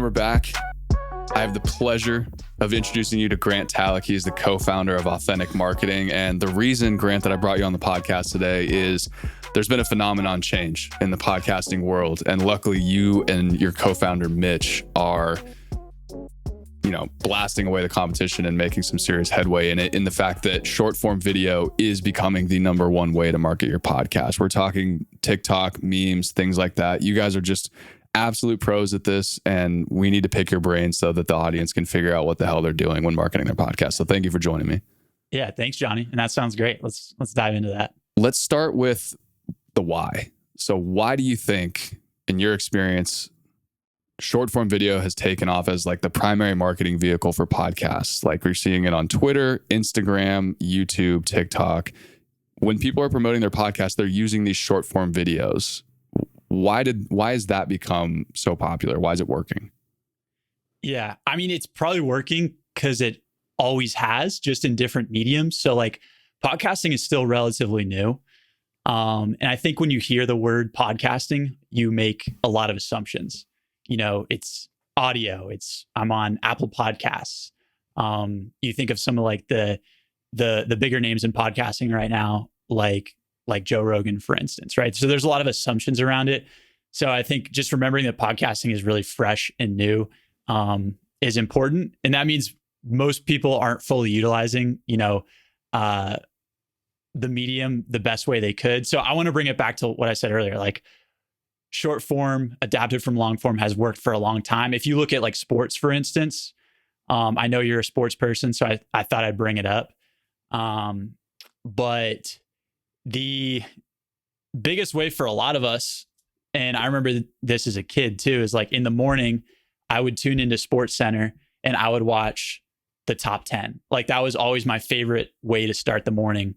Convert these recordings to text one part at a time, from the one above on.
we're back. I have the pleasure of introducing you to Grant Taleck. He's the co-founder of AuthentIQ Marketing. And the reason, Grant, that I brought you on the podcast today is there's been a phenomenon change in the podcasting world. And luckily you and your co-founder, Mitch, are blasting away the competition and making some serious headway in it, in the fact that short form video is becoming the number one way to market your podcast. We're talking TikTok, memes, things like that. You guys are just absolute pros at this, and we need to pick your brain so that the audience can figure out what the hell they're doing when marketing their podcast. So thank you for joining me. Yeah, thanks, Johnny. And that sounds great. Let's dive into that. Let's start with the why. So why do you think, in your experience, short form video has taken off as like the primary marketing vehicle for podcasts? Like we're seeing it on Twitter, Instagram, YouTube, TikTok. When people are promoting their podcast, they're using these short form videos. Why has that become so popular? Why is it working? Yeah, I mean, it's probably working because it always has, just in different mediums. So like podcasting is still relatively new. And I think when you hear the word podcasting, you make a lot of assumptions. It's audio. I'm on Apple Podcasts. You think of some of like the bigger names in podcasting right now, like Joe Rogan, for instance, right? So there's a lot of assumptions around it. So I think just remembering that podcasting is really fresh and new is important. And that means most people aren't fully utilizing, the medium the best way they could. So I want to bring it back to what I said earlier, like short form, adapted from long form, has worked for a long time. If you look at like sports, for instance, I know you're a sports person, so I thought I'd bring it up. But the biggest way for a lot of us, and I remember this as a kid too, is like in the morning, I would tune into Sports Center and I would watch the top 10. Like that was always my favorite way to start the morning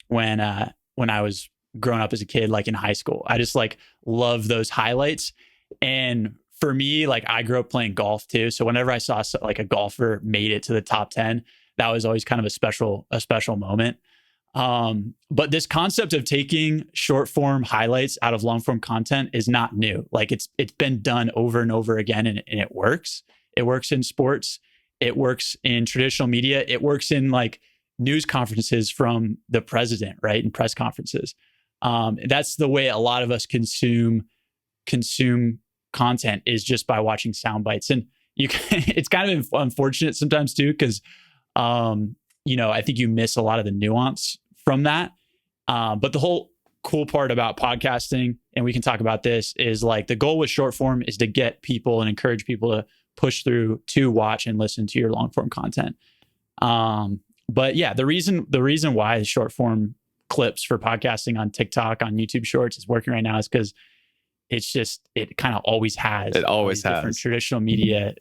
when I was growing up as a kid, like in high school. I just like love those highlights. And for me, like I grew up playing golf too. So whenever I saw like a golfer made it to the top 10, that was always kind of a special moment. But this concept of taking short form highlights out of long form content is not new. Like it's been done over and over again, and it works. It works in sports. It works in traditional media. It works in like news conferences from the president, right? And press conferences. That's the way a lot of us consume content, is just by watching sound bites. And it's kind of unfortunate sometimes too, because I think you miss a lot of the nuance from that. But the whole cool part about podcasting, and we can talk about this, is like the goal with short form is to get people and encourage people to push through to watch and listen to your long form content. But yeah, the reason why the short form clips for podcasting on TikTok, on YouTube Shorts is working right now is because it kind of always has. It always has different traditional media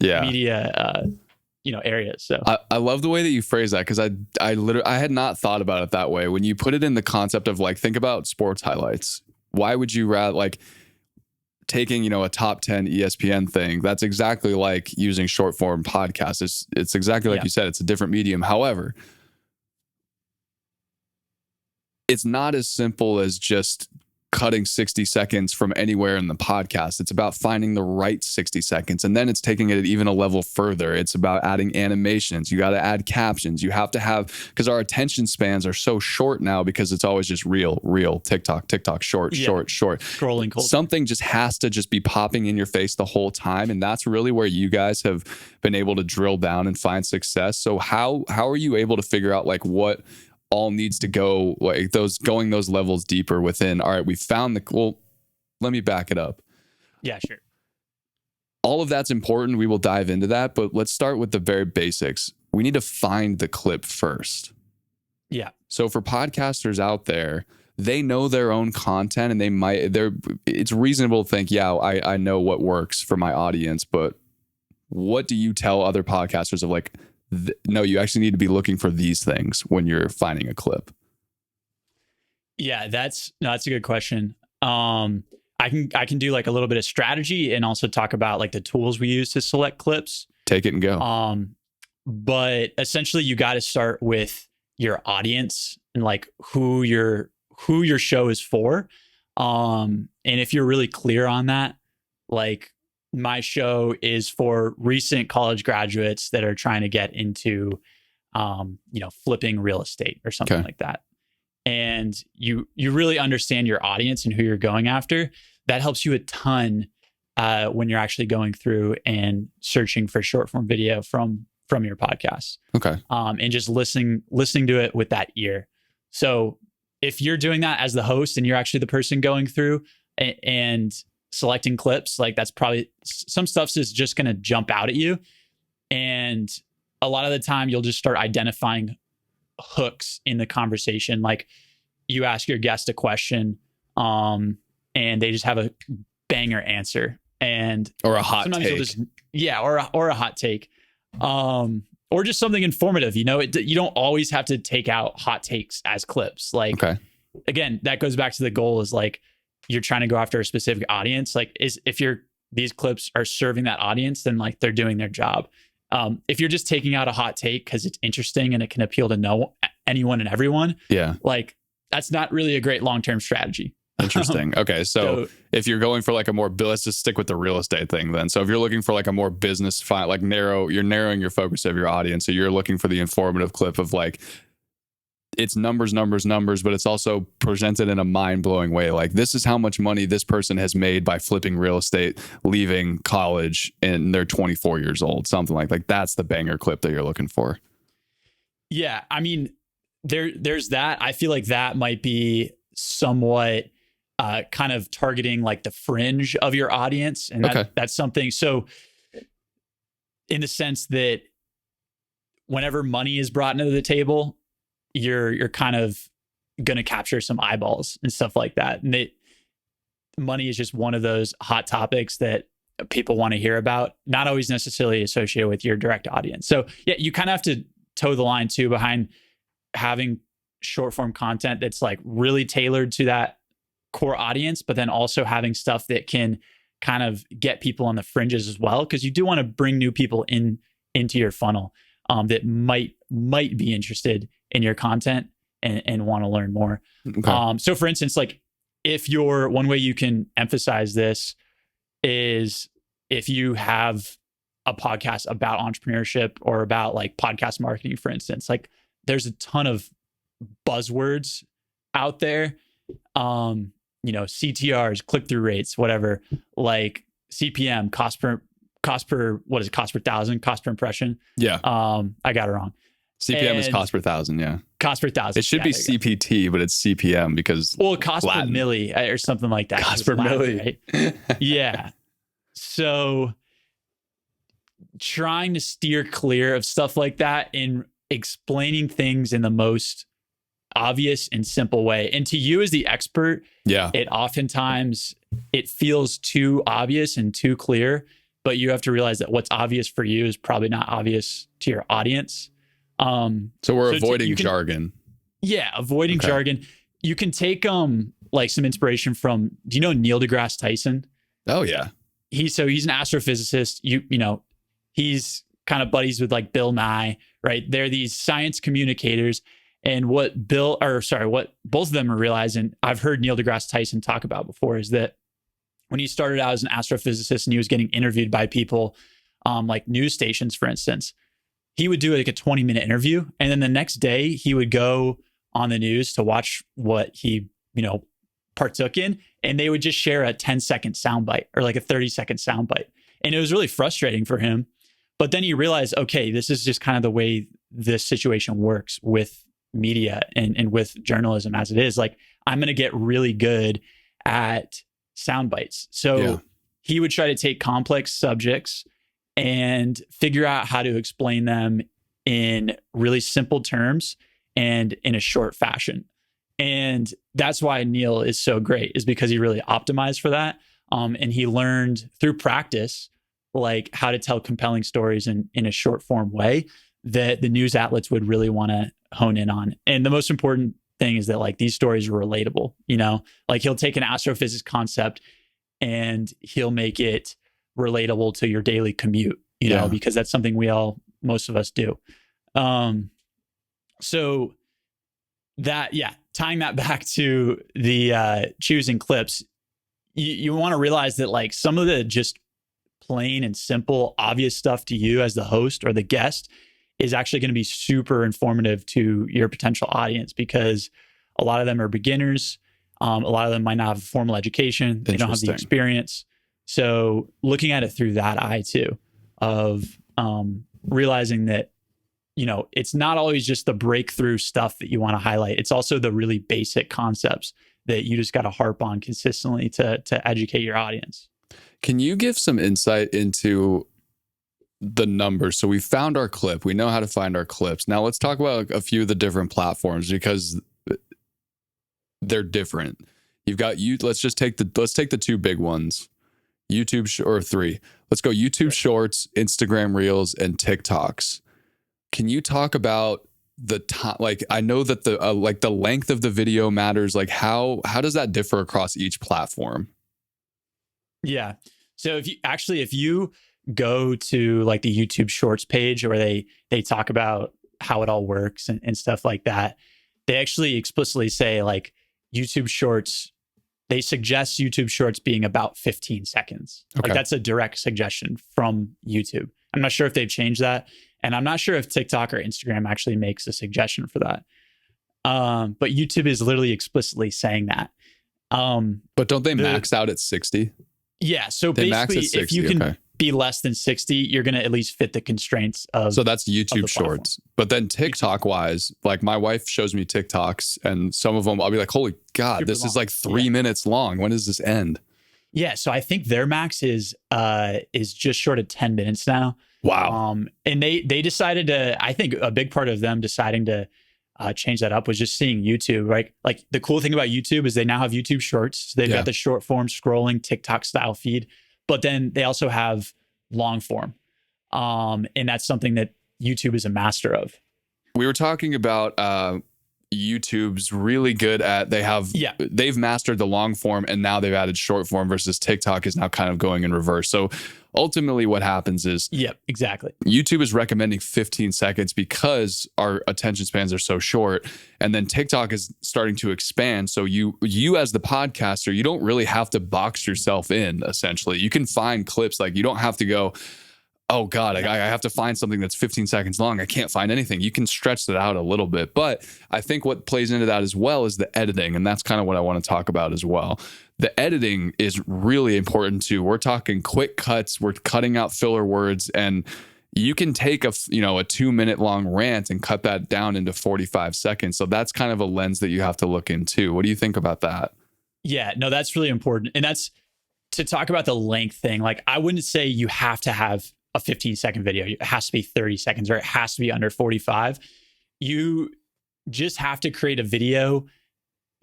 areas. So I love the way that you phrase that, because I had not thought about it that way. When you put it in the concept of like, think about sports highlights. Why would you rather like taking, a top 10 ESPN thing? That's exactly like using short form podcasts. It's exactly like you said, it's a different medium. However, it's not as simple as just cutting 60 seconds from anywhere in the podcast. It's about finding the right 60 seconds. And then it's taking it even a level further. It's about adding animations. You got to add captions. You have to have, because our attention spans are so short now, because it's always just reel, TikTok, short. Scrolling culture. Something just has to just be popping in your face the whole time. And that's really where you guys have been able to drill down and find success. So how are you able to figure out like what all needs to go, like those levels deeper within? All right, we found let me back it up. Yeah, sure. All of that's important. We will dive into that, but let's start with the very basics. We need to find the clip first. Yeah. So for podcasters out there, they know their own content, and it's reasonable to think, yeah, I know what works for my audience, but what do you tell other podcasters of like, no, you actually need to be looking for these things when you're finding a clip? Yeah, that's a good question. I can do like a little bit of strategy and also talk about like the tools we use to select clips. Take it and go. But essentially you got to start with your audience and like who your show is for. And if you're really clear on that, like my show is for recent college graduates that are trying to get into, flipping real estate or something like that. And you really understand your audience and who you're going after. That helps you a ton when you're actually going through and searching for short form video from your podcast. Okay. And just listening to it with that ear. So if you're doing that as the host and you're actually the person going through and selecting clips, like that's probably some stuff's just going to jump out at you. And a lot of the time you'll just start identifying hooks in the conversation. Like you ask your guest a question, and they just have a banger answer, or a hot take. Or a hot take, or just something informative. You don't always have to take out hot takes as clips. Like, again, that goes back to the goal is like you're trying to go after a specific audience. Like, if these clips are serving that audience, then like they're doing their job. If you're just taking out a hot take because it's interesting and it can appeal to anyone and everyone, like that's not really a great long-term strategy. Interesting. Okay, so if you're going for like a more, let's just stick with the real estate thing then. So if you're looking for like a more business like you're narrowing your focus of your audience. So you're looking for the informative clip of like, it's numbers, but it's also presented in a mind-blowing way. Like, this is how much money this person has made by flipping real estate, leaving college, and they're 24 years old, something like that's the banger clip that you're looking for. Yeah. I mean, there's that. I feel like that might be somewhat kind of targeting like the fringe of your audience. And that's something. So in the sense that whenever money is brought into the table, you're kind of going to capture some eyeballs and stuff like that. And money is just one of those hot topics that people want to hear about, not always necessarily associated with your direct audience. So yeah, you kind of have to toe the line too behind having short form content that's like really tailored to that core audience, but then also having stuff that can kind of get people on the fringes as well. Cause you do want to bring new people into your funnel that might be interested in your content and want to learn more. Okay. So for instance, like one way you can emphasize this is if you have a podcast about entrepreneurship or about like podcast marketing, for instance, like there's a ton of buzzwords out there, CTRs, click-through rates, whatever, like CPM, cost per thousand, cost per impression. Yeah. I got it wrong. CPM is cost per thousand. Yeah. Cost per thousand. It should be CPT, but it's CPM because cost per milli or something like that. Cost per milli. Right? Yeah. So trying to steer clear of stuff like that and explaining things in the most obvious and simple way. And to you as the expert, it oftentimes it feels too obvious and too clear, but you have to realize that what's obvious for you is probably not obvious to your audience. So we're avoiding jargon. Yeah, avoiding jargon. You can take like some inspiration from, do you know Neil deGrasse Tyson? Oh yeah. He's an astrophysicist. He's kind of buddies with like Bill Nye, right? They're these science communicators. And what both of them are realizing, I've heard Neil deGrasse Tyson talk about before, is that when he started out as an astrophysicist and he was getting interviewed by people, like news stations, for instance, he would do like a 20-minute interview. And then the next day he would go on the news to watch what he, partook in. And they would just share a 10-second soundbite or like a 30-second soundbite. And it was really frustrating for him. But then he realized, okay, this is just kind of the way this situation works with media and with journalism as it is. Like, I'm going to get really good at sound bites. So he would try to take complex subjects and figure out how to explain them in really simple terms and in a short fashion. And that's why Neil is so great, is because he really optimized for that. And he learned through practice, like how to tell compelling stories in a short form way that the news outlets would really want to hone in on. And the most important thing is that like these stories are relatable, like he'll take an astrophysics concept and he'll make it relatable to your daily commute, because that's something most of us do. So that, tying that back to the choosing clips, you want to realize that like some of the just plain and simple, obvious stuff to you as the host or the guest is actually going to be super informative to your potential audience, because a lot of them are beginners. A lot of them might not have a formal education. They don't have the experience. So looking at it through that eye too, of realizing that, you know, it's not always just the breakthrough stuff that you want to highlight. It's also the really basic concepts that you just got to harp on consistently to educate your audience. Can you give some insight into the numbers? So we found our clip. We know how to find our clips. Now let's talk about a few of the different platforms, because they're different. You've got let's take the two big ones. YouTube or three. Let's go YouTube Shorts, Instagram Reels, and TikToks. Can you talk about the time? Like, I know that the length of the video matters. Like, how does that differ across each platform? Yeah. So if you go to like the YouTube Shorts page where they talk about how it all works and stuff like that, they actually explicitly say like YouTube Shorts, they suggest YouTube Shorts being about 15 seconds. Okay. Like that's a direct suggestion from YouTube. I'm not sure if they've changed that. And I'm not sure if TikTok or Instagram actually makes a suggestion for that. But YouTube is literally explicitly saying that. But don't they max out at 60? Yeah. So they basically, 60, if you can be less than 60, you're going to at least fit the constraints of. So that's YouTube Shorts. But then TikTok wise, like my wife shows me TikToks, and some of them I'll be like, holy God, this is like 3 minutes long. When does this end? Yeah. So I think their max is just short of 10 minutes now. Wow. And they decided to, I think a big part of them deciding to change that up was just seeing YouTube, right? Like the cool thing about YouTube is they now have YouTube Shorts. So they've got the short form scrolling TikTok style feed, but then they also have long form. And that's something that YouTube is a master of. We were talking about YouTube's really good at, they've mastered the long form, and now they've added short form, versus TikTok is now kind of going in reverse. So ultimately what happens is exactly. YouTube is recommending 15 seconds because our attention spans are so short. And then TikTok is starting to expand. So you as the podcaster, you don't really have to box yourself in, essentially. You can find clips. Like you don't have to go, oh God, I have to find something that's 15 seconds long. I can't find anything. You can stretch that out a little bit. But I think what plays into that as well is the editing. And that's kind of what I want to talk about as well. The editing is really important too. We're talking quick cuts. We're cutting out filler words, and you can take a 2 minute long rant and cut that down into 45 seconds. So that's kind of a lens that you have to look into. What do you think about that? Yeah, no, that's really important. And that's to talk about the length thing. Like I wouldn't say you have to have a 15-second video. It has to be 30 seconds or it has to be under 45. You just have to create a video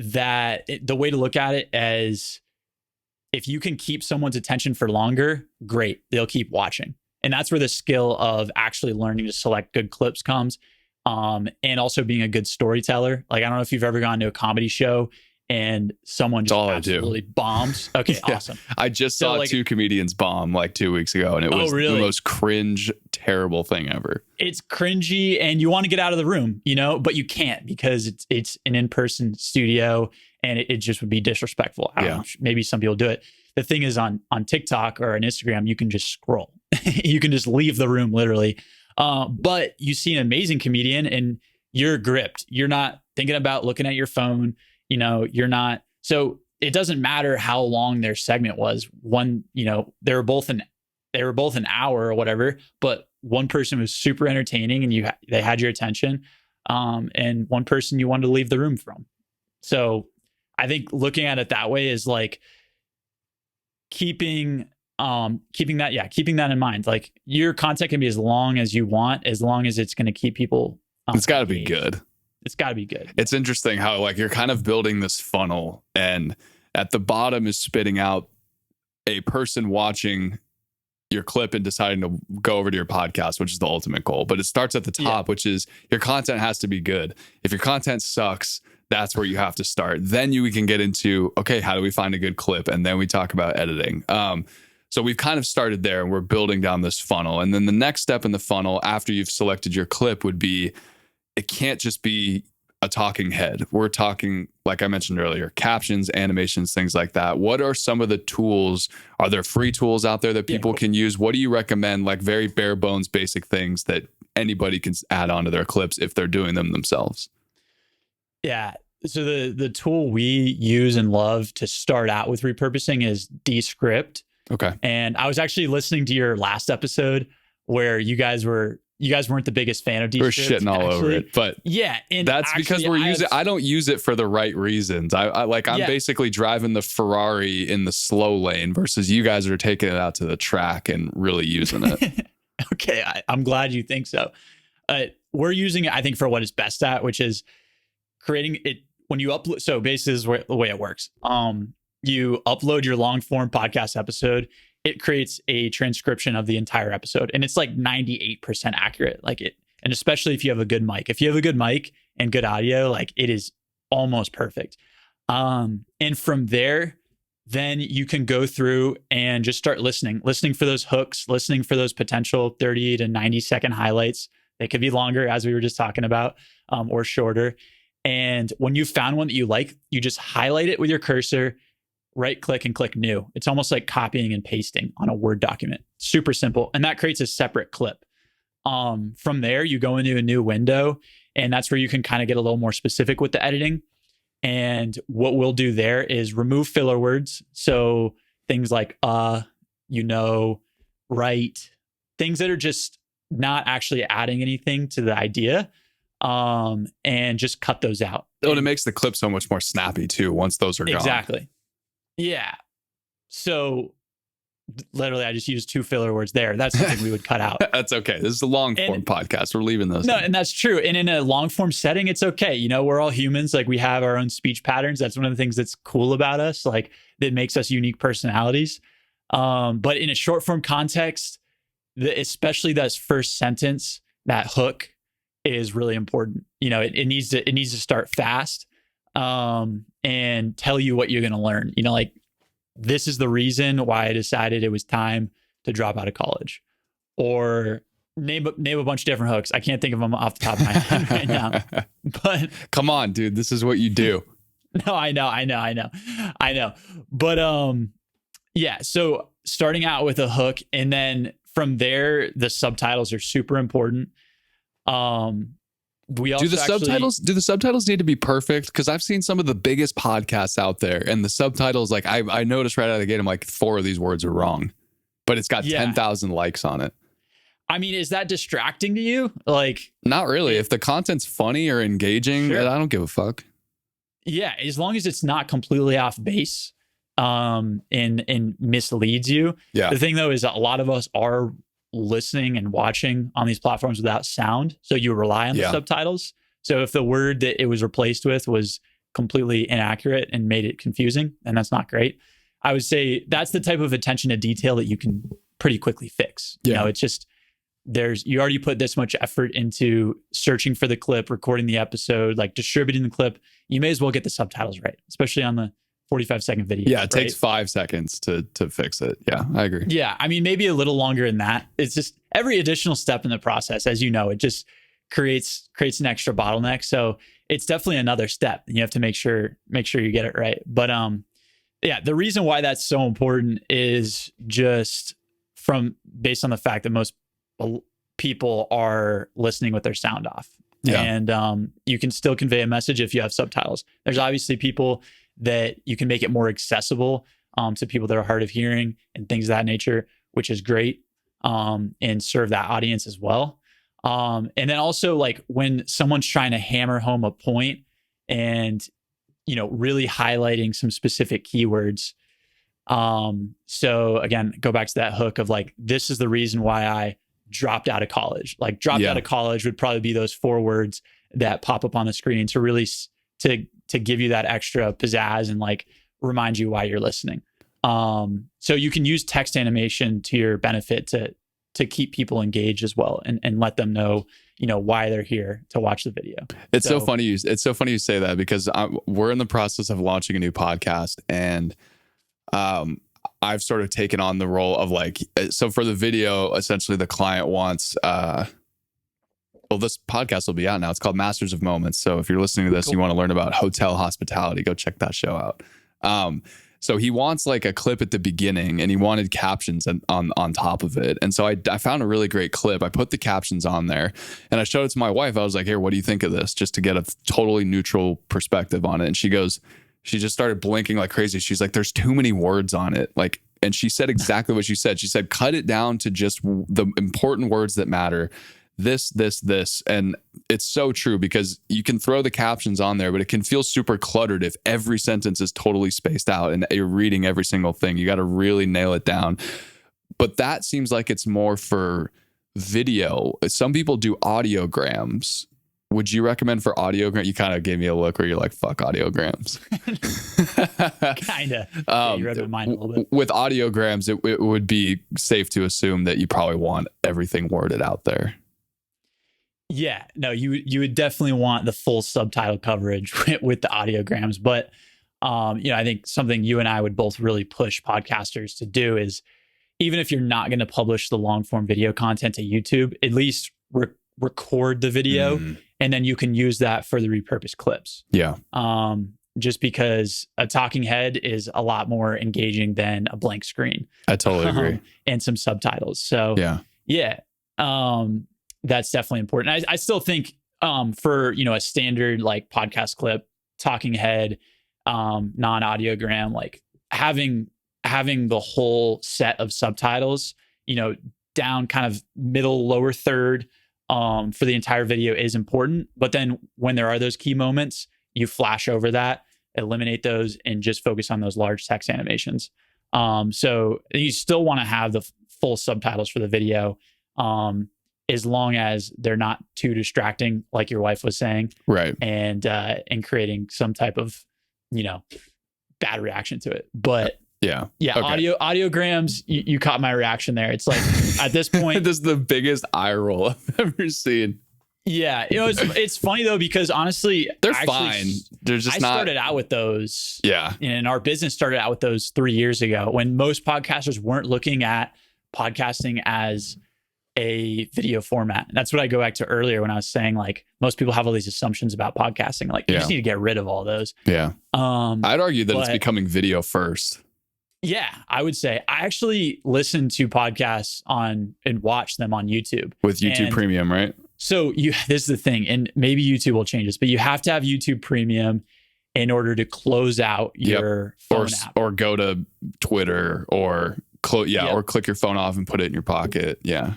that the way to look at it as if you can keep someone's attention for longer, great, they'll keep watching. And that's where the skill of actually learning to select good clips comes. And also being a good storyteller. Like, I don't know if you've ever gone to a comedy show and someone just absolutely bombs. Okay, awesome. I just saw two comedians bomb like 2 weeks ago, and it was the most cringe, terrible thing ever. It's cringy, and you want to get out of the room, but you can't because it's an in-person studio, and it just would be disrespectful. I don't know. Maybe some people do it. The thing is, on TikTok or on Instagram, you can just scroll. You can just leave the room, literally. But you see an amazing comedian, and you're gripped. You're not thinking about looking at your phone. You're not. So it doesn't matter how long their segment was. They were both an hour or whatever, but one person was super entertaining and they had your attention. And one person you wanted to leave the room from. So I think looking at it that way is like keeping that in mind. Like your content can be as long as you want, as long as it's going to keep people. It's got to be good. It's got to be good. It's interesting how like you're kind of building this funnel, and at the bottom is spitting out a person watching your clip and deciding to go over to your podcast, which is the ultimate goal. But it starts at the top, which is your content has to be good. If your content sucks, that's where you have to start. Then we can get into, okay, how do we find a good clip? And then we talk about editing. So we've kind of started there, and we're building down this funnel. And then the next step in the funnel after you've selected your clip would be, it can't just be a talking head. We're talking, like I mentioned earlier, captions, animations, things like that. What are some of the tools? Are there free tools out there that people can use? What do you recommend, like very bare bones, basic things that anybody can add onto their clips if they're doing them themselves? Yeah. So the tool we use and love to start out with repurposing is Descript. Okay. And I was actually listening to your last episode where you guys weren't the biggest fan of Descript. We're shitting all over it, but yeah, and that's because we're using. I don't use it for the right reasons. I'm basically driving the Ferrari in the slow lane versus you guys are taking it out to the track and really using it. Okay, I'm glad you think so. We're using it, I think, for what it's best at, which is creating it when you upload. So basically, this is the way it works. You upload your long form podcast episode. It creates a transcription of the entire episode, and it's like 98% accurate. And especially if you have a good mic. If you have a good mic and good audio, like it is almost perfect. And from there, then you can go through and just start listening for those hooks, listening for those potential 30 to 90 second highlights. They could be longer, as we were just talking about, or shorter. And when you found one that you like, you just highlight it with your cursor, right click and click new. It's almost like copying and pasting on a Word document. Super simple. And that creates a separate clip. From there, you go into a new window, and that's where you can kind of get a little more specific with the editing. And what we'll do there is remove filler words. So things like, right, things that are just not actually adding anything to the idea, and just cut those out. Oh, and it makes the clip so much more snappy too once those are gone. Exactly. Yeah. So literally, I just used 2 filler words there. That's something we would cut out. That's okay. This is a long form podcast. We're leaving those. No, and that's true. And in a long form setting, it's okay. We're all humans. Like, we have our own speech patterns. That's one of the things that's cool about us. Like, that makes us unique personalities. But in a short form context, especially that first sentence, that hook is really important. It needs to start fast, and tell you what you're going to learn. Like, this is the reason why I decided it was time to drop out of college, or name a bunch of different hooks. I can't think of them off the top of my head right now, but come on, dude, this is what you do. No, I know. But, yeah. So starting out with a hook, and then from there, the subtitles are super important. Do the subtitles need to be perfect? Because I've seen some of the biggest podcasts out there, and the subtitles, like I noticed right out of the gate, I'm like, 4 of these words are wrong, but it's got 10,000 likes on it. I mean, is that distracting to you? Like, not really. If the content's funny or engaging, sure, I don't give a fuck. Yeah, as long as it's not completely off base, and misleads you. Yeah. The thing though is, a lot of us are listening and watching on these platforms without sound, so you rely on the subtitles. So if the word that it was replaced with was completely inaccurate and made it confusing, and that's not great, I would say that's the type of attention to detail that you can pretty quickly fix. It's just, you already put this much effort into searching for the clip, recording the episode, like distributing the clip. You may as well get the subtitles right, especially on the 45-second video. Yeah, it takes 5 seconds to fix it. Yeah, I agree. Yeah, I mean, maybe a little longer than that. It's just every additional step in the process, as you know, it just creates an extra bottleneck. So it's definitely another step. You have to make sure you get it right. But yeah, the reason why that's so important is just based on the fact that most people are listening with their sound off. Yeah. And you can still convey a message if you have subtitles. There's obviously people that you can make it more accessible to people that are hard of hearing and things of that nature, which is great, and serve that audience as well. And then also, like, when someone's trying to hammer home a point and, really highlighting some specific keywords. So again, go back to that hook of like, this is the reason why I dropped out of college. Like, dropped out of college would probably be those 4 words that pop up on the screen to really to give you that extra pizzazz and like remind you why you're listening. So you can use text animation to your benefit to keep people engaged as well, and let them know, why they're here to watch the video. It's so funny you say that, because we're in the process of launching a new podcast, and I've sort of taken on the role of like, so for the video, essentially the client wants well, this podcast will be out now. It's called Masters of Moments. So if you're listening to this, Cool. you want to learn about hotel hospitality, go check that show out. So he wants like a clip at the beginning, and he wanted captions on top of it. And so I found a really great clip. I put the captions on there and I showed it to my wife. I was like, here, what do you think of this? Just to get a totally neutral perspective on it. And she just started blinking like crazy. She's like, there's too many words on it. Like, and she said exactly what she said. She said, cut it down to just the important words that matter. This. And it's so true, because you can throw the captions on there, but it can feel super cluttered if every sentence is totally spaced out and you're reading every single thing. You got to really nail it down. But that seems like it's more for video. Some people do audiograms. Would you recommend for audiogram? You kind of gave me a look where you're like, fuck audiograms. Kind of. Yeah, you read my mind a little bit. With audiograms, it would be safe to assume that you probably want everything worded out there. Yeah, no, you would definitely want the full subtitle coverage with the audiograms. But, I think something you and I would both really push podcasters to do is, even if you're not going to publish the long form video content to YouTube, at least record the video, and then you can use that for the repurposed clips. Yeah. Just because a talking head is a lot more engaging than a blank screen. I totally agree. And some subtitles. So yeah. That's definitely important. I still think for a standard like podcast clip, talking head, non-audiogram, like having the whole set of subtitles, down kind of middle, lower third for the entire video is important. But then when there are those key moments, you flash over that, eliminate those, and just focus on those large text animations. So you still want to have the full subtitles for the video, as long as they're not too distracting, like your wife was saying, right? And creating some type of bad reaction to it. But yeah, okay. Audiograms. You caught my reaction there. It's like at this point, this is the biggest eye roll I've ever seen. Yeah, it's funny though, because honestly, they're fine. They're just I started out with those. Yeah, and our business started out with those 3 years ago, when most podcasters weren't looking at podcasting as a video format. And that's what I go back to earlier when I was saying, like, most people have all these assumptions about podcasting. Like, you just need to get rid of all those. Yeah. I'd argue that it's becoming video first. Yeah, I would say I actually listen to podcasts and watch them on YouTube. With YouTube Premium, right? So this is the thing, and maybe YouTube will change this, but you have to have YouTube Premium in order to close out your phone app. Or go to Twitter or click your phone off and put it in your pocket. Yeah.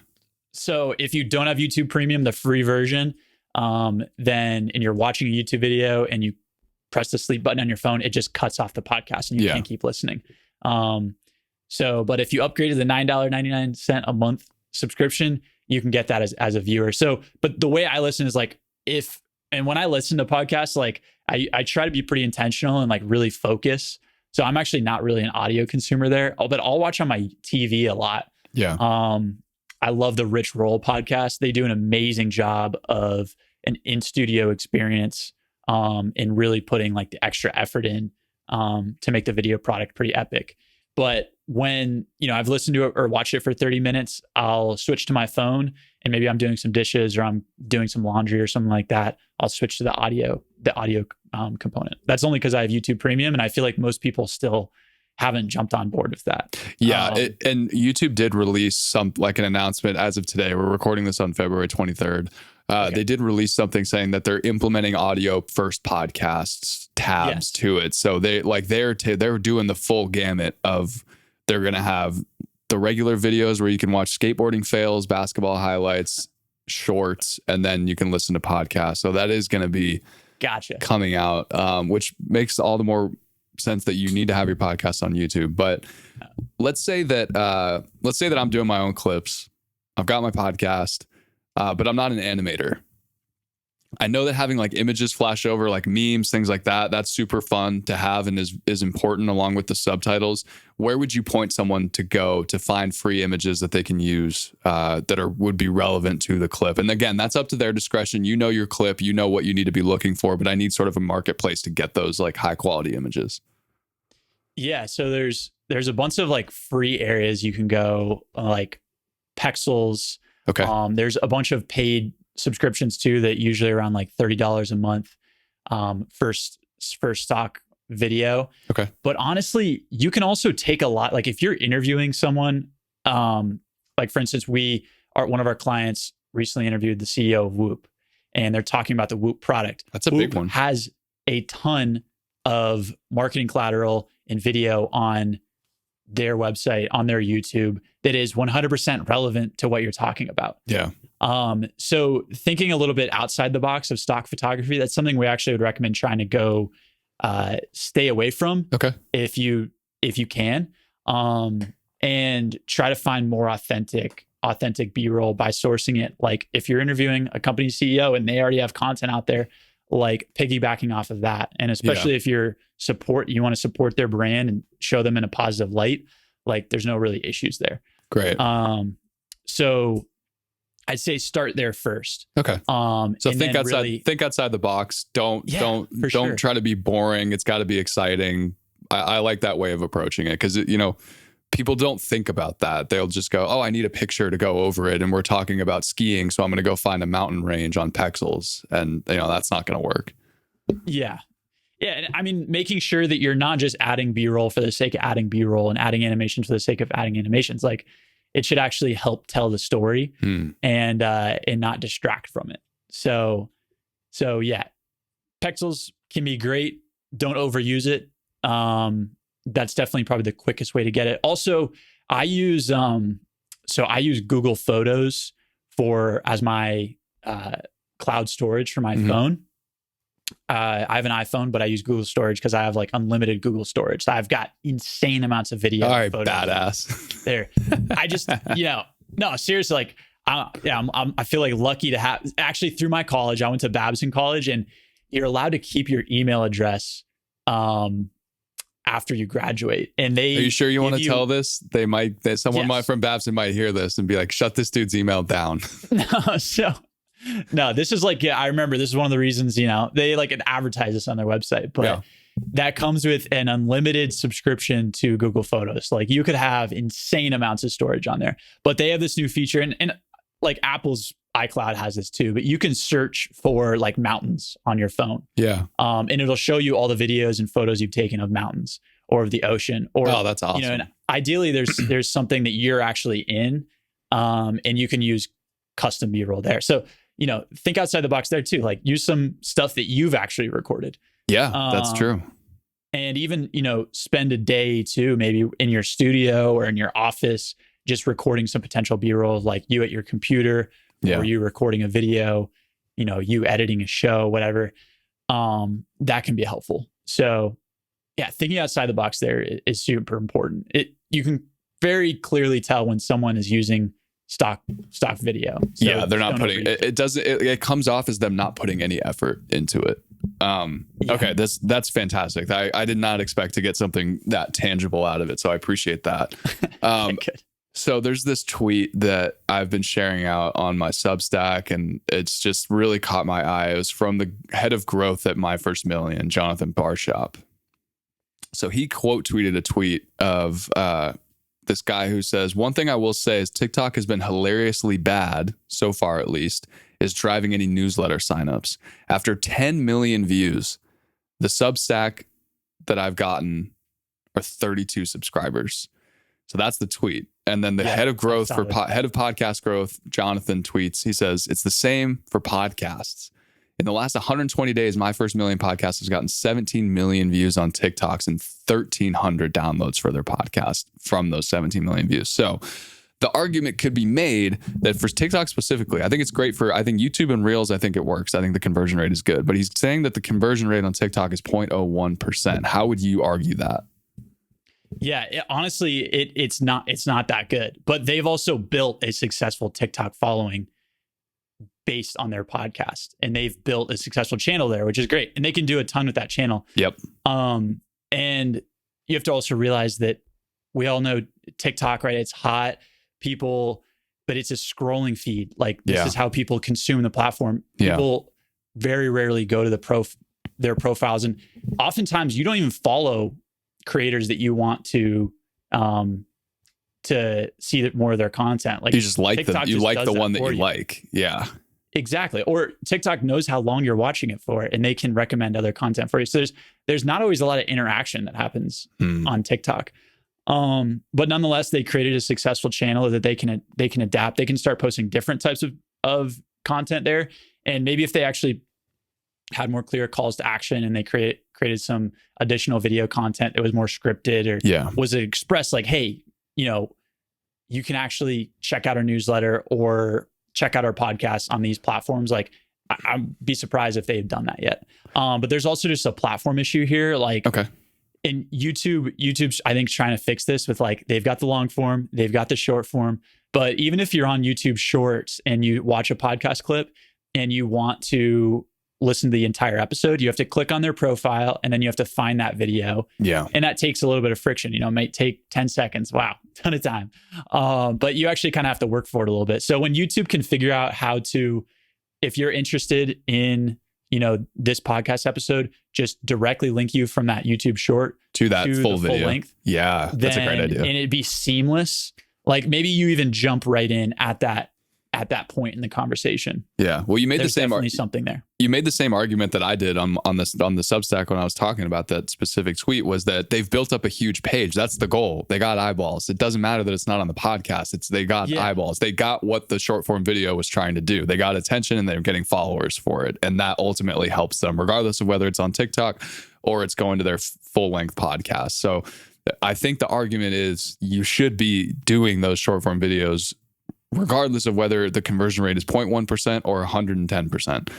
So if you don't have YouTube Premium, the free version, then and you're watching a YouTube video and you press the sleep button on your phone, it just cuts off the podcast and you can't keep listening. But if you upgrade to the $9.99 a month subscription, you can get that as a viewer. So, but the way I listen is like, when I listen to podcasts, like I try to be pretty intentional and like really focus. So I'm actually not really an audio consumer there, but I'll watch on my TV a lot. Yeah. I love the Rich Roll podcast. They do an amazing job of an in-studio experience, and really putting like the extra effort in to make the video product pretty epic. But when, I've listened to it or watched it for 30 minutes, I'll switch to my phone, and maybe I'm doing some dishes or I'm doing some laundry or something like that. I'll switch to the audio component. That's only because I have YouTube Premium, and I feel like most people still haven't jumped on board with that. Yeah. And YouTube did release an announcement as of today. We're recording this on February 23rd. They did release something saying that they're implementing audio first podcasts tabs to it. So they're doing the full gamut of, they're going to have the regular videos where you can watch skateboarding fails, basketball highlights, shorts, and then you can listen to podcasts. So that is going to be coming out, which makes all the more sense that you need to have your podcast on YouTube. But let's say that I'm doing my own clips. I've got my podcast, but I'm not an animator. I know that having like images flash over, like memes, things like that, that's super fun to have and is important along with the subtitles. Where would you point someone to go to find free images that they can use would be relevant to the clip? And again, that's up to their discretion. You know your clip, you know what you need to be looking for, but I need sort of a marketplace to get those like high quality images. Yeah, so there's a bunch of like free areas you can go, like Pexels. Okay. There's a bunch of paid subscriptions too that usually around like $30 a month for stock video. Okay. But honestly, you can also take a lot, like if you're interviewing someone, like for instance, one of our clients recently interviewed the CEO of Whoop, and they're talking about the Whoop product. That's a Whoop big one. Has a ton of marketing collateral and video on their website, on their YouTube, that is 100% relevant to what you're talking about. Yeah. So thinking a little bit outside the box of stock photography, that's something we actually would recommend trying to go stay away from. Okay. If you can, and try to find more authentic B-roll by sourcing it. Like if you're interviewing a company CEO and they already have content out there, like piggybacking off of that. And especially if you want to support their brand and show them in a positive light, like there's no really issues there. Great. So I'd say start there first. Okay. So think outside the box. Don't try to be boring. It's got to be exciting. I like that way of approaching it, because people don't think about that. They'll just go, oh, I need a picture to go over it, and we're talking about skiing, so I'm going to go find a mountain range on Pexels, and that's not going to work. Yeah. And I mean, making sure that you're not just adding B-roll for the sake of adding B-roll and adding animations for the sake of adding animations. Like it should actually help tell the story and not distract from it. So yeah, Pexels can be great. Don't overuse it. That's definitely probably the quickest way to get it. Also, I use Google Photos as my cloud storage for my phone. I have an iPhone, but I use Google Storage because I have like unlimited Google storage. So I've got insane amounts of video. All right, badass. There, I just no, seriously, like I feel like lucky to have. Actually, through my college, I went to Babson College, and you're allowed to keep your email address after you graduate. And are you sure you want to tell this? Someone from Babson might hear this and be like, shut this dude's email down. No, this is like, I remember this is one of the reasons, they like advertise this on their website, but that comes with an unlimited subscription to Google Photos. Like you could have insane amounts of storage on there, but they have this new feature, and like Apple's iCloud has this too, but you can search for like mountains on your phone. Yeah. And it'll show you all the videos and photos you've taken of mountains or of the ocean, or, that's awesome. And ideally there's something that you're actually in, and you can use custom B-roll there. So, think outside the box there too. Like use some stuff that you've actually recorded. Yeah, that's true. And even, spend a day too, maybe in your studio or in your office, just recording some potential B-roll of like you at your computer, or you recording a video, you editing a show, whatever. That can be helpful. So yeah, thinking outside the box there is super important. You can very clearly tell when someone is using stock video. So they're not putting it comes off as them not putting any effort into it. Okay, that's fantastic. I did not expect to get something that tangible out of it, so I appreciate that. Good. So there's this tweet that I've been sharing out on my Substack, and it's just really caught my eye. It was from the head of growth at My First Million, Jonathan Barshop. So he quote tweeted a tweet of this guy who says, one thing I will say is TikTok has been hilariously bad, so far at least, is driving any newsletter signups. After 10 million views, the Substack that I've gotten are 32 subscribers. So that's the tweet. And then the head of growth head of podcast growth, Jonathan tweets, he says, it's the same for podcasts. In the last 120 days, My First Million podcast has gotten 17 million views on TikToks and 1,300 downloads for their podcast from those 17 million views. So the argument could be made that for TikTok specifically, I think it's great I think YouTube and Reels, I think it works. I think the conversion rate is good. But he's saying that the conversion rate on TikTok is 0.01%. How would you argue that? Yeah, honestly, it's not that good. But they've also built a successful TikTok following based on their podcast, and they've built a successful channel there, which is great. And they can do a ton with that channel. Yep. And you have to also realize that we all know TikTok, right? It's hot, but it's a scrolling feed. Like this is how people consume the platform. People very rarely go to their profiles, and oftentimes you don't even follow creators that you want to see more of their content. Like you just like them. You like the one that you like. Yeah. Exactly. Or TikTok knows how long you're watching it for, and they can recommend other content for you. So there's not always a lot of interaction that happens on TikTok. But nonetheless, they created a successful channel that they can adapt. They can start posting different types of content there. And maybe if they actually had more clear calls to action and they created some additional video content that was more scripted, or was it expressed like, hey, you can actually check out our newsletter or check out our podcast on these platforms. Like, I'd be surprised if they've done that yet. But there's also just a platform issue here. Like, in YouTube's, I think, trying to fix this with, like, they've got the long form, they've got the short form. But even if you're on YouTube Shorts and you watch a podcast clip and you want to listen to the entire episode, you have to click on their profile and then you have to find that video. Yeah. And that takes a little bit of friction. It might take 10 seconds. Wow, ton of time. But you actually kind of have to work for it a little bit. So when YouTube can figure out how to, if you're interested in, this podcast episode, just directly link you from that YouTube short to that full video. Full length. Yeah, that's a great idea. And it'd be seamless. Like, maybe you even jump right in at that point in the conversation. Yeah. Well, you made There's definitely something there. You made the same argument that I did on the Substack when I was talking about that specific tweet, was that they've built up a huge page. That's the goal. They got eyeballs. It doesn't matter that it's not on the podcast. They got eyeballs. They got what the short form video was trying to do. They got attention and they're getting followers for it. And that ultimately helps them, regardless of whether it's on TikTok or it's going to their full length podcast. So I think the argument is you should be doing those short form videos regardless of whether the conversion rate is 0.1% or 110%.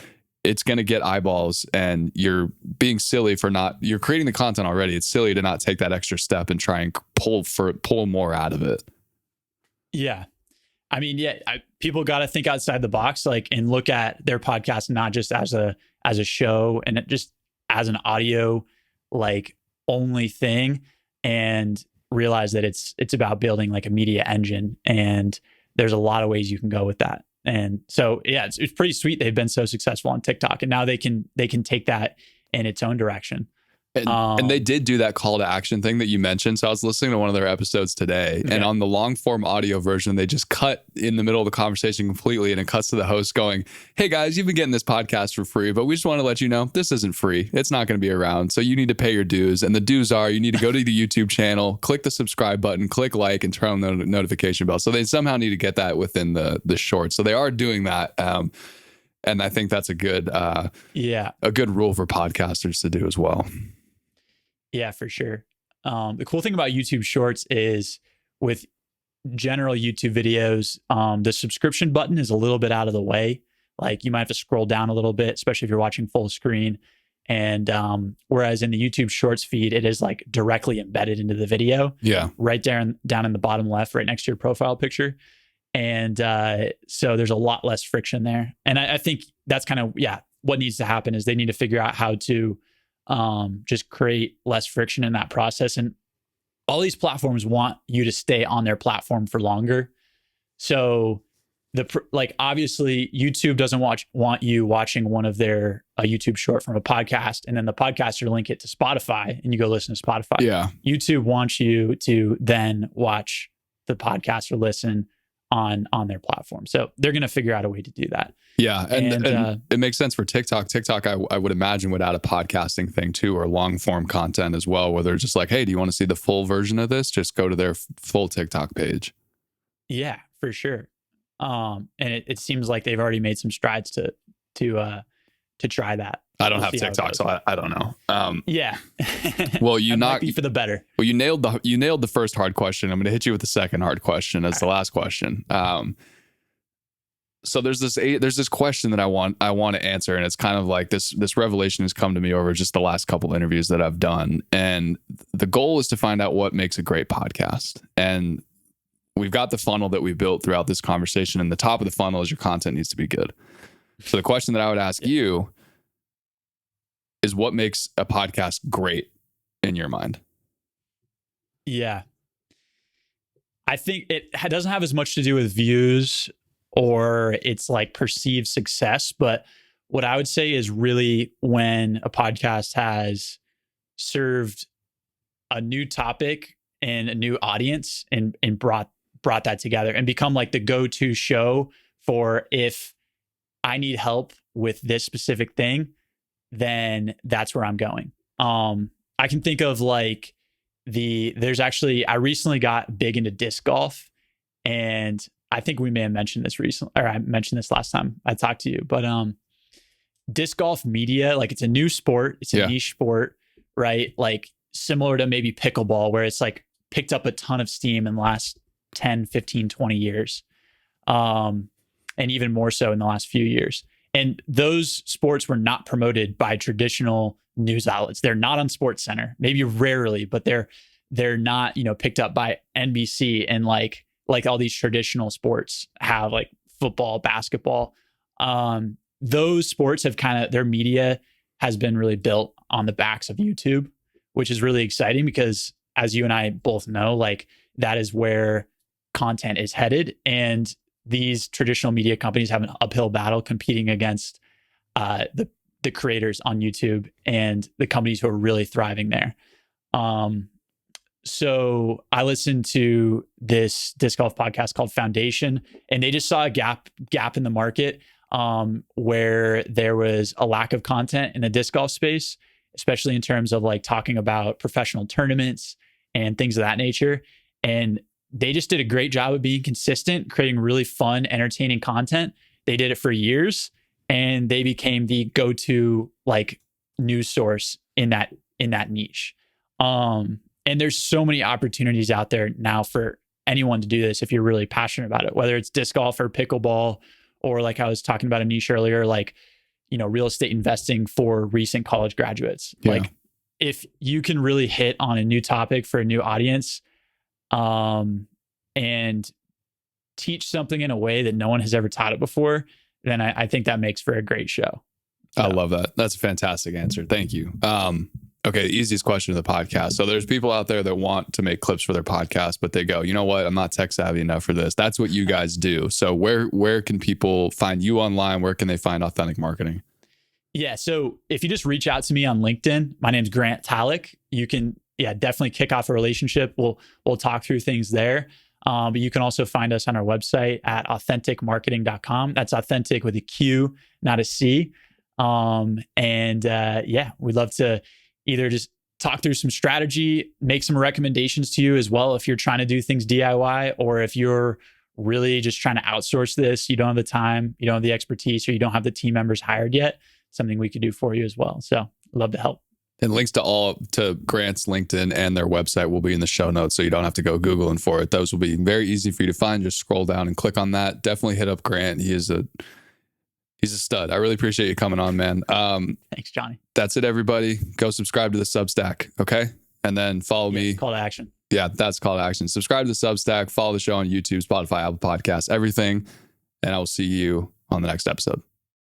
It's going to get eyeballs, and you're being silly for not, you're creating the content already. It's silly to not take that extra step and try and pull more out of it. Yeah. I mean, people got to think outside the box, like, and look at their podcast, not just as a show and just as an audio, like, only thing, and realize that it's about building like a media engine, and there's a lot of ways you can go with that. And so, it's pretty sweet. They've been so successful on TikTok, and now they can take that in its own direction. And they did do that call to action thing that you mentioned. So I was listening to one of their episodes today, and on the long form audio version, they just cut in the middle of the conversation completely. And it cuts to the host going, "Hey guys, you've been getting this podcast for free, but we just want to let you know this isn't free. It's not going to be around. So you need to pay your dues. And the dues are, you need to go to the YouTube channel, click the subscribe button, click like, and turn on the notification bell." So they somehow need to get that within the short. So they are doing that. And I think that's a good rule for podcasters to do as well. Yeah, for sure. The cool thing about YouTube Shorts is, with general YouTube videos, the subscription button is a little bit out of the way. Like, you might have to scroll down a little bit, especially if you're watching full screen. And whereas in the YouTube Shorts feed, it is like directly embedded into the video. Yeah. Right down in the bottom left, right next to your profile picture. And so there's a lot less friction there. And I think that's kind of, what needs to happen is they need to figure out how to just create less friction in that process. And all these platforms want you to stay on their platform for longer. So obviously YouTube doesn't want you watching one of their YouTube short from a podcast, and then the podcaster link it to Spotify and you go listen to Spotify. Yeah. YouTube wants you to then watch the podcast or listen on their platform. So they're going to figure out a way to do that. Yeah. And it makes sense for TikTok. TikTok, I would imagine, would add a podcasting thing too, or long form content as well, where they're just like, "Hey, do you want to see the full version of this? Just go to their full TikTok page." Yeah, for sure. And it seems like they've already made some strides to try that. I don't have TikTok, so I don't know. Yeah. Well, might be for the better. Well, you nailed the first hard question. I'm going to hit you with the second hard question as the last question. So there's this question that I want to answer, and it's kind of like this revelation has come to me over just the last couple interviews that I've done, and the goal is to find out what makes a great podcast. And we've got the funnel that we built throughout this conversation, and the top of the funnel is your content needs to be good. So the question that I would ask you is, what makes a podcast great in your mind? Yeah. I think it doesn't have as much to do with views or it's like perceived success, but what I would say is really when a podcast has served a new topic and a new audience and brought that together and become like the go-to show for if I need help with this specific thing, then that's where I'm going. I can think of like I recently got big into disc golf, and I think we may have mentioned this recently, or I mentioned this last time I talked to you, but disc golf media, like it's a new sport, it's a niche sport, right? Like similar to maybe pickleball, where it's like picked up a ton of steam in the last 10, 15, 20 years. And even more so in the last few years. And those sports were not promoted by traditional news outlets. They're not on Sports Center, maybe rarely, but they're not, picked up by NBC and like all these traditional sports have, like football, basketball. Those sports have their media has been really built on the backs of YouTube, which is really exciting because, as you and I both know, like that is where content is headed. And these traditional media companies have an uphill battle competing against the creators on YouTube and the companies who are really thriving there. So I listened to this disc golf podcast called Foundation, and they just saw a gap in the market where there was a lack of content in the disc golf space, especially in terms of like talking about professional tournaments and things of that nature. And they just did a great job of being consistent, creating really fun, entertaining content. They did it for years, and they became the go-to like news source in that niche. And there's so many opportunities out there now for anyone to do this if you're really passionate about it, whether it's disc golf or pickleball, or like I was talking about a niche earlier, like, real estate investing for recent college graduates. Yeah. Like if you can really hit on a new topic for a new audience, and teach something in a way that no one has ever taught it before, then I think that makes for a great show. So. I love that. That's a fantastic answer. Thank you. Okay, the easiest question of the podcast. So there's people out there that want to make clips for their podcast, but they go, you know what? I'm not tech savvy enough for this. That's what you guys do. So where can people find you online? Where can they find Authentic Marketing? Yeah, so if you just reach out to me on LinkedIn, my name's Grant Taleck. You can definitely kick off a relationship. We'll talk through things there. But you can also find us on our website at authenticmarketing.com. That's authentic with a Q, not a C. We'd love to either just talk through some strategy, make some recommendations to you as well if you're trying to do things DIY, or if you're really just trying to outsource this, you don't have the time, you don't have the expertise, or you don't have the team members hired yet, something we could do for you as well. So I'd love to help. And links to Grant's LinkedIn and their website will be in the show notes, so you don't have to go Googling for it. Those will be very easy for you to find. Just scroll down and click on that. Definitely hit up Grant. He's a stud. I really appreciate you coming on, man. Thanks, Johnny. That's it, everybody. Go subscribe to the Substack, okay? And then follow me. Call to action. Yeah, that's call to action. Subscribe to the Substack. Follow the show on YouTube, Spotify, Apple Podcasts, everything. And I will see you on the next episode.